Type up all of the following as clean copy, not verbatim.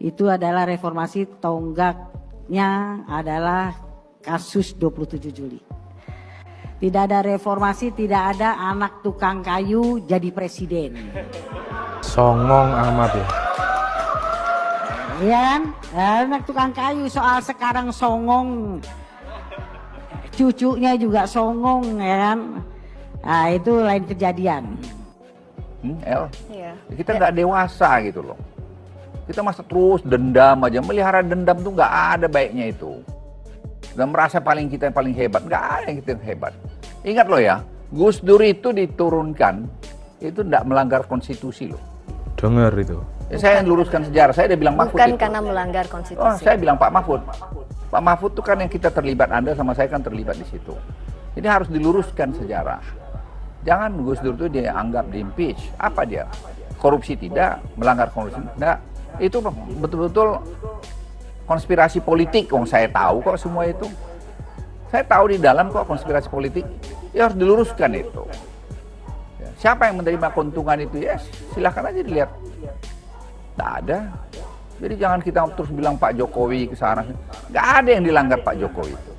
itu adalah reformasi tonggaknya adalah kasus 27 Juli. Tidak ada reformasi, tidak ada anak tukang kayu jadi presiden. Songong amat ya. Iya kan? Anak tukang kayu, soal sekarang songong, cucunya juga songong, ya kan? Nah, itu lain kejadian. El, kita nggak dewasa gitu loh. Kita masa terus dendam aja, melihara dendam tuh nggak ada baiknya itu. Dan merasa kita yang paling hebat, nggak ada yang kita yang hebat. Ingat loh ya, Gus Dur itu diturunkan, itu nggak melanggar konstitusi loh. Dengar itu. Ya, saya yang luruskan sejarah, saya udah bilang Mahfud bukan itu. karena melanggar konstitusi. Oh, saya bilang Pak Mahfud. Pak Mahfud tuh kan yang kita terlibat, Anda sama saya kan terlibat di situ. Ini harus diluruskan sejarah. Jangan Gus Dur itu dianggap di-impeach. Apa dia? Korupsi tidak, melanggar konstitusi tidak. Itu betul-betul konspirasi politik. Saya tahu kok semua itu. Saya tahu di dalam kok konspirasi politik. Ya harus diluruskan itu. Ya, siapa yang menerima keuntungan itu? Ya silahkan aja dilihat. Tidak ada. Jadi jangan kita terus bilang Pak Jokowi ke sana. Nggak ada yang dilanggar Pak Jokowi itu.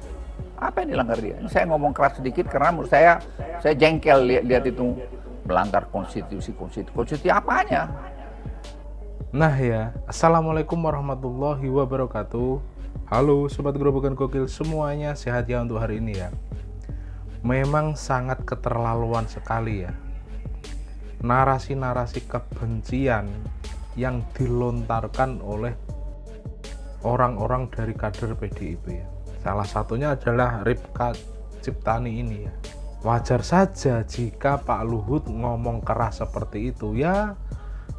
Apa yang dilanggar dia? Saya ngomong keras sedikit karena menurut saya jengkel lihat itu melanggar konstitusi apanya? Nah ya, Assalamualaikum warahmatullahi wabarakatuh. Halo Sobat Gerobokan Gokil semuanya, sehat ya untuk hari ini ya. Memang sangat keterlaluan sekali ya narasi-narasi kebencian yang dilontarkan oleh orang-orang dari kader PDIP ya. Salah satunya adalah Ripka Ciptani ini ya. Wajar saja jika Pak Luhut ngomong keras seperti itu ya.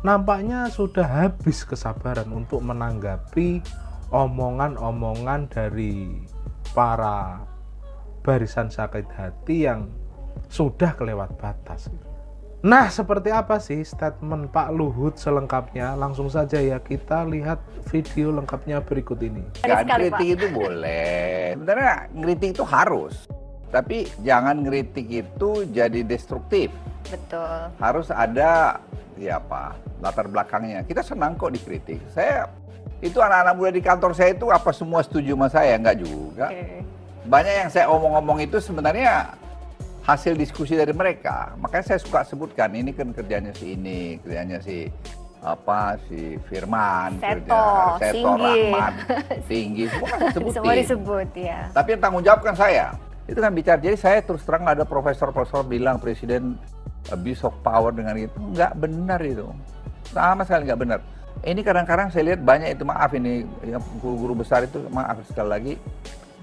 Nampaknya sudah habis kesabaran untuk menanggapi omongan-omongan dari para barisan sakit hati yang sudah kelewat batas. Nah, seperti apa sih statement Pak Luhut selengkapnya? Langsung saja ya kita lihat video lengkapnya berikut ini. Kritik itu boleh. Sebenarnya kritik itu harus. Tapi jangan kritik itu jadi destruktif. Betul. Harus ada latar belakangnya. Kita senang kok dikritik. Itu anak-anak muda di kantor saya itu apa semua setuju sama saya? Enggak juga. Banyak yang saya omong-omong itu sebenarnya hasil diskusi dari mereka. Makanya saya suka sebutkan, ini kan kerjanya si ini, kerjanya si Firman, Seto, Rahmat, Tinggi, semua kan disebutin. Semua disebut ya. Tapi yang tanggung jawab kan saya. Itu kan bicara. Jadi saya terus terang ada profesor-profesor bilang presiden abuse of power dengan itu. Nggak benar itu. Sama sekali nggak benar. Ini kadang-kadang saya lihat banyak itu, maaf ini, yang guru-guru besar itu, maaf sekali lagi,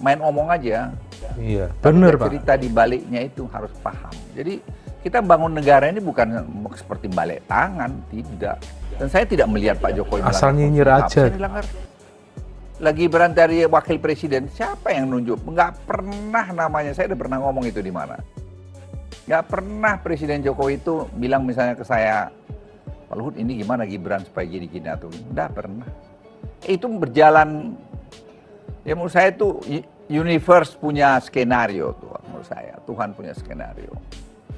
main omong aja. Iya, benar Pak. Cerita di baliknya itu harus paham. Jadi kita bangun negara ini bukan seperti balik tangan, tidak. Dan saya tidak melihat Pak Jokowi asal nyinyir aja. Lagi berhenti dari wakil presiden, siapa yang nunjuk? Nggak pernah namanya, saya udah pernah ngomong itu di mana. Nggak pernah Presiden Jokowi itu bilang misalnya ke saya, Pak Luhut ini gimana Gibran supaya gini-gini atau nggak pernah. Itu berjalan, ya menurut saya itu universe punya skenario tuh, menurut saya. Tuhan punya skenario.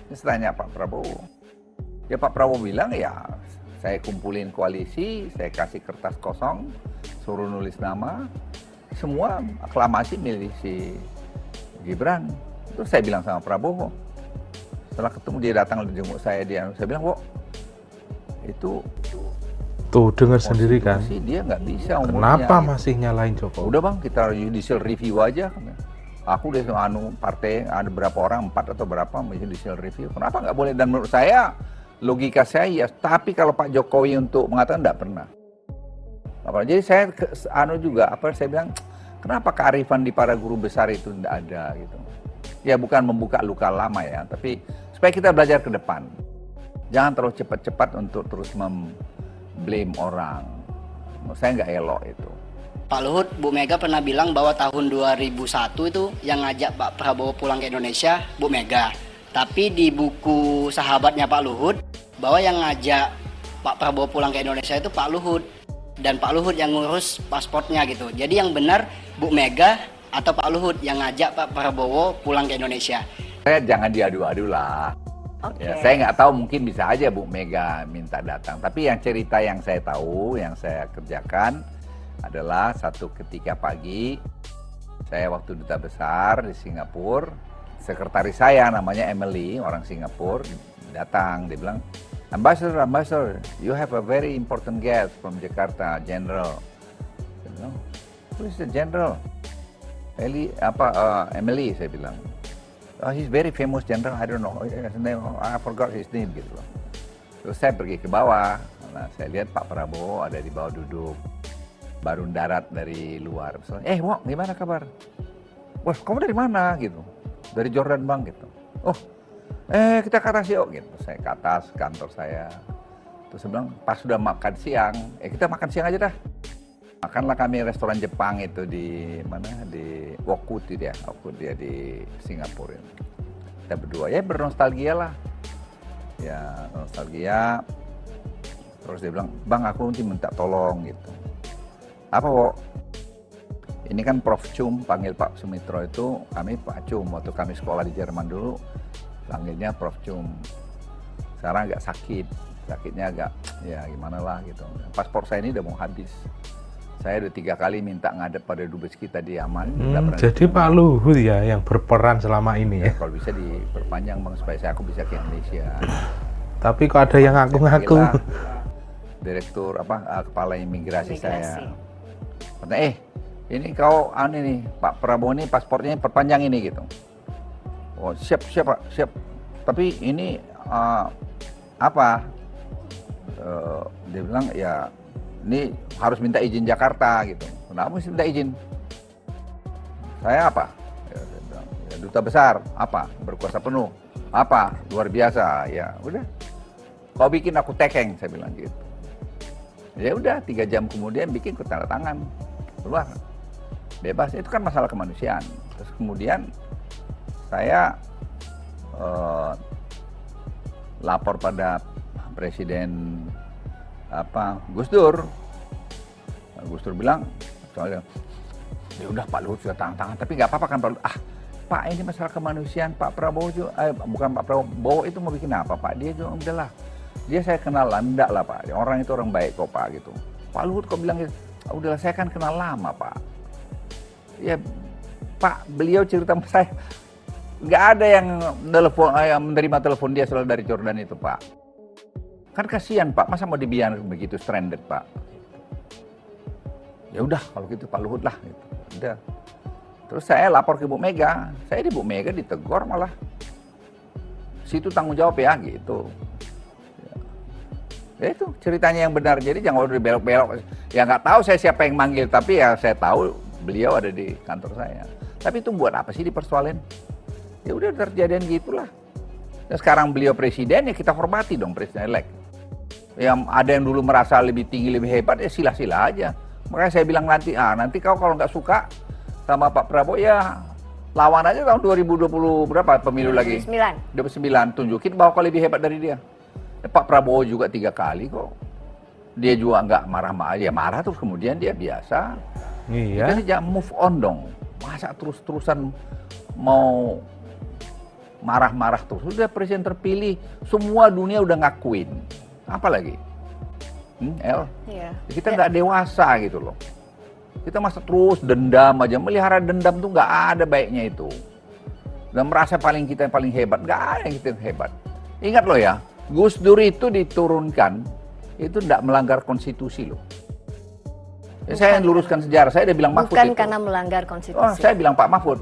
Ini tanya Pak Prabowo. Ya Pak Prabowo bilang ya saya kumpulin koalisi, saya kasih kertas kosong, suruh nulis nama, semua aklamasi milih si Gibran. Terus saya bilang sama Prabowo, setelah ketemu dia datang jenguk saya bilang, "Wo, itu tuh dengar sendiri kan, dia nggak bisa umurnya." Kenapa masih nyalain Jokowi? Udah bang, kita judicial review aja. Aku udah partai ada berapa orang, 4 atau berapa judicial review. Kenapa nggak boleh? Dan menurut saya logika saya ya. Tapi kalau Pak Jokowi untuk mengatakan nggak pernah. Jadi saya saya bilang, kenapa kearifan di para guru besar itu tidak ada gitu. Ya bukan membuka luka lama ya, tapi supaya kita belajar ke depan. Jangan terlalu cepat-cepat untuk terus blame orang. Menurut saya nggak elok itu. Pak Luhut, Bu Mega pernah bilang bahwa tahun 2001 itu yang ngajak Pak Prabowo pulang ke Indonesia, Bu Mega. Tapi di buku sahabatnya Pak Luhut, bahwa yang ngajak Pak Prabowo pulang ke Indonesia itu Pak Luhut. Dan Pak Luhut yang ngurus pasportnya gitu. Jadi yang benar Bu Mega atau Pak Luhut yang ngajak Pak Prabowo pulang ke Indonesia. Saya jangan diadu-adu lah. Okay. Ya, saya nggak tahu, mungkin bisa aja Bu Mega minta datang. Tapi yang cerita yang saya tahu, yang saya kerjakan, adalah satu ketika pagi, saya waktu duta besar di Singapura, sekretaris saya namanya Emily, orang Singapura, datang, dia bilang, Ambassador, you have a very important guest from Jakarta, General. Saya bilang, who is the General? Emily, saya bilang. Oh, he's very famous general, I don't know, I forgot his name gitu loh. Terus saya pergi ke bawah, nah, saya lihat Pak Prabowo ada di bawah duduk, baru darat dari luar. Misalnya, Wok, gimana kabar? Wah, kamu dari mana gitu? Dari Jordan Bang gitu. Oh, kita ke atas yuk gitu. Saya ke atas kantor saya. Terus saya bilang, pas sudah makan siang, kita makan siang aja dah. Makanlah kami restoran Jepang itu di mana, di Wokuti dia di Singapura. Kita berdua ya bernostalgia lah. Ya nostalgia. Terus dia bilang, Bang aku nanti minta tolong gitu. Apa Wok? Ini kan Prof. Cum panggil Pak Sumitro itu, kami Pak Cum. Waktu kami sekolah di Jerman dulu, panggilnya Prof. Cum. Sekarang agak sakit, sakitnya agak ya gimana lah gitu. Paspor saya ini udah mau habis. Saya udah 3 kali minta ngadep pada dubes kita di Yaman. Jadi Pak Luhut ya yang berperan selama ini ya? Kalau bisa diperpanjang Bang, supaya aku bisa ke Indonesia. Tapi kok ada yang ngaku-ngaku? Direktur kepala imigrasi. Saya. Katanya, ini kau nih Pak Prabowo ini paspornya perpanjang ini gitu. Oh siap Pak, siap. Tapi ini dia bilang ya ini harus minta izin Jakarta gitu. Kenapa mesti minta izin? Saya apa? Ya, duta besar, apa? Berkuasa penuh, apa? Luar biasa, ya udah. Kau bikin aku tekeng, saya bilang gitu. Ya udah, 3 jam kemudian bikin ku tanda tangan, keluar. Bebas, itu kan masalah kemanusiaan. Terus kemudian saya lapor pada Presiden Gus Dur. Gus Dur bilang, soalnya, ya udah Pak Luhut sudah tangan, tapi nggak apa-apa kan Pak Luhut. Pak ini masalah kemanusiaan, Pak Prabowo juga, bukan Pak Prabowo itu mau bikin apa Pak? Dia juga udahlah, dia saya kenal lah, enggak lah Pak, orang itu orang baik kok Pak gitu. Pak Luhut kok bilang gitu, udahlah saya kan kenal lama Pak. Ya Pak, beliau cerita sama saya, nggak ada yang menerima telepon dia selalu dari Jordan itu Pak. Kan kasihan Pak, masa mau dibiarkan begitu stranded Pak? Ya udah kalau gitu Pak Luhut lah gitu. Udah. Terus saya lapor ke Bu Mega, saya di Bu Mega ditegur malah. Situ tanggung jawab ya gitu. Ya itu ceritanya yang benar, jadi jangan udah belok-belok. Ya nggak tahu saya siapa yang manggil, tapi ya saya tahu beliau ada di kantor saya. Tapi itu buat apa sih dipersoalin? Ya udah terjadian gitulah. Dan sekarang beliau presiden, ya kita hormati dong presiden elek. Yang ada yang dulu merasa lebih tinggi, lebih hebat, ya sila-sila aja. Makanya saya bilang nanti kau kalau nggak suka sama Pak Prabowo ya lawan aja tahun 2020 berapa pemilu lagi? 29. Tunjukin bahwa kau lebih hebat dari dia. Ya, Pak Prabowo juga 3 kali kok. Dia juga nggak marah-marah, ya marah terus kemudian dia biasa. Iya. Kita jangan move on dong. Masa terus-terusan mau marah-marah terus? Sudah presiden terpilih, semua dunia udah ngakuin. Apa lagi? El? Iya. Kita nggak dewasa gitu loh. Kita masa terus dendam aja, melihara dendam tuh nggak ada baiknya itu. Dan merasa kita yang paling hebat, nggak ada yang kita yang hebat. Ingat loh ya, Gus Dur itu diturunkan, itu nggak melanggar konstitusi loh. Ya, saya luruskan sejarah, saya udah bilang Mahfud Bukan itu. karena melanggar konstitusi. Oh, saya bilang Pak Mahfud.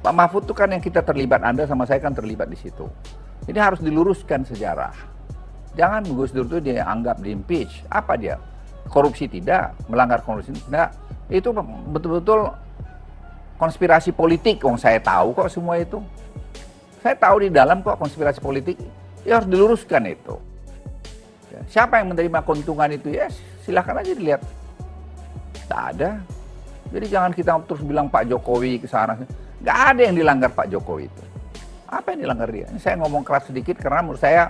Pak Mahfud itu kan yang kita terlibat, Anda sama saya kan terlibat di situ. Ini harus diluruskan sejarah. Jangan Gus Dur itu dianggap di-impeach. Apa dia? Korupsi tidak, melanggar konstitusi tidak. Itu betul-betul konspirasi politik. Saya tahu kok semua itu. Saya tahu di dalam kok konspirasi politik. Ya harus diluruskan itu. Ya, siapa yang menerima keuntungan itu? Ya silahkan aja dilihat. Tak ada. Jadi jangan kita terus bilang Pak Jokowi ke sana. Nggak ada yang dilanggar Pak Jokowi itu. Apa yang dilanggar dia? Ini saya ngomong keras sedikit karena menurut saya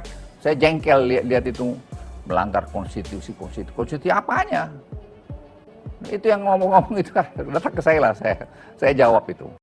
jengkel lihat itu melanggar konstitusi apanya? Itu yang ngomong-ngomong itu datang ke saya lah, saya jawab itu.